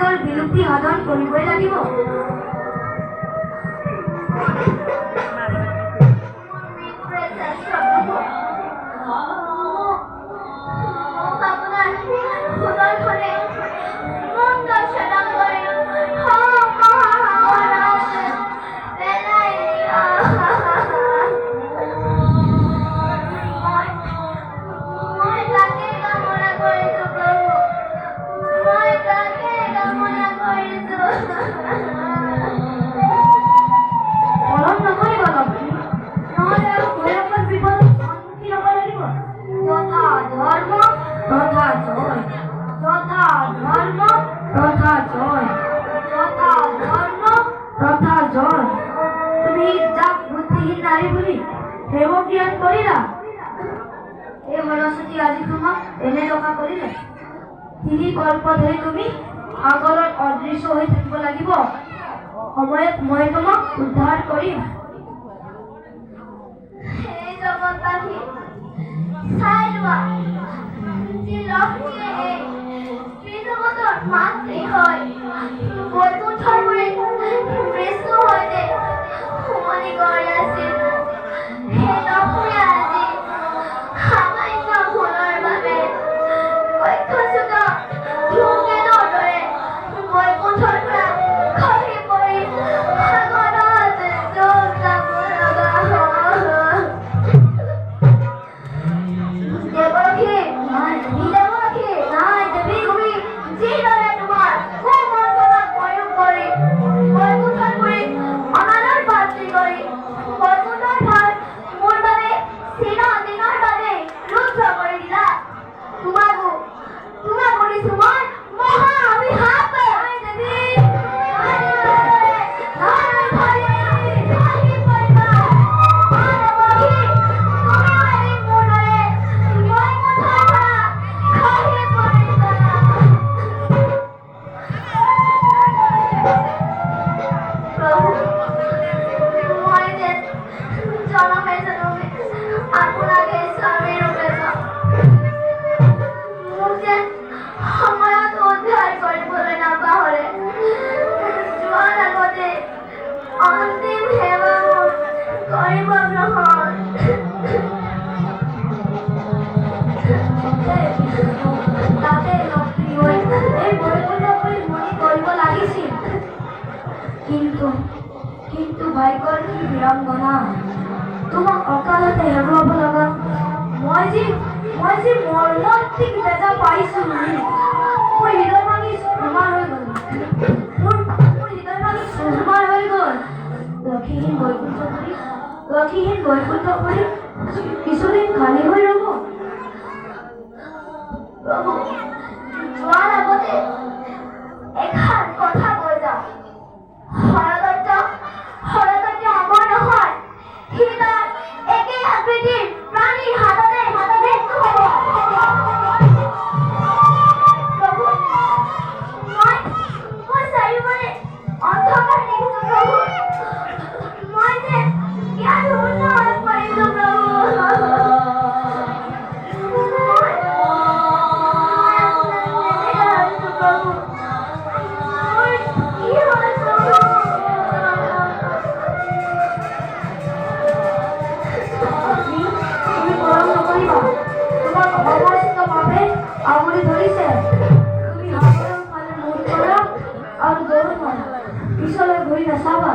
নিজৰ বিলুপ্তি সাধন কৰিবই লাগিব। তিনি কল্প ধৰি তুমি সাগৰত অদৃশ্য হৈ থাকিব লাগিব। সময়ত মই তোমাক উদ্ধাৰ কৰিম। এই জগতবাসী চাই লোৱা, যি লক্ষ্মীয়ে এই ত্ৰিজগতৰ মাতৃ হয়, বৈকুণ্ঠৰ পৰি বিষ্ণুৰ সৈতে সমানি কৰি আছিল। সেই লক্ষ্মীয়ে আজি সামান্য ভুলৰ বাবে বক্ষচ্যুত ধূমকেতুৰ দৰে বৈকুণ্ঠৰ পৰা খহি পৰি সাগৰত ডুব যাব লগা হ'ল। দেৱলক্ষ্মী, দেৱলক্ষ্মী, নাই দেৱী তুমি যিদৰে তোমাৰ কুমন্ত্ৰণা প্ৰয়োগ কৰি বৈকুণ্ঠৰ পৰি অনাদৰ পাত্ৰী কৰি বৈকুণ্ঠৰ ঠাই মোৰ বাবে চিৰদিনৰ বাবে ৰুদ্ধ কৰি দিলা। তোমাকো দিছো মই মহা অভিশাপ। দেৱী কিন্তু ভাগ্যৰ কি বিড়ম্বনা, তোমাক অকালতে হেৰুৱাব লগা। মই যি মৰ্মন্তিক বেজা পাইছো। মোৰ হৃদয় ভাঙি চুৰমাৰ হৈ গ'ল। মোৰ হৃদয় ভাঙি চুৰমাৰ হৈ গ'ল। লক্ষীহীন বৈকুণ্ঠ পৰি কিছুদিন খালী হৈ ৰ'ব। প্ৰভু, যোৱাৰ আগতে এষাৰ কথা কৈ যাওঁ। হৰদত্ত অমৰ নহয়, সি তাৰ একেই আকৃতিৰ প্ৰাণীৰ হাততে প্ৰভু, মই চাৰিওফালে অন্ধকাৰ দেখিছো প্ৰভু। মই যে ইয়াত শূন্য হৈ পৰিছো প্ৰভু। আগুৰি ধৰিছে। তুমি সাগৰৰ ফালে মুখ কৰা আৰু দৌৰ মাৰা, পিছলৈ ঘূৰি নাচাবা।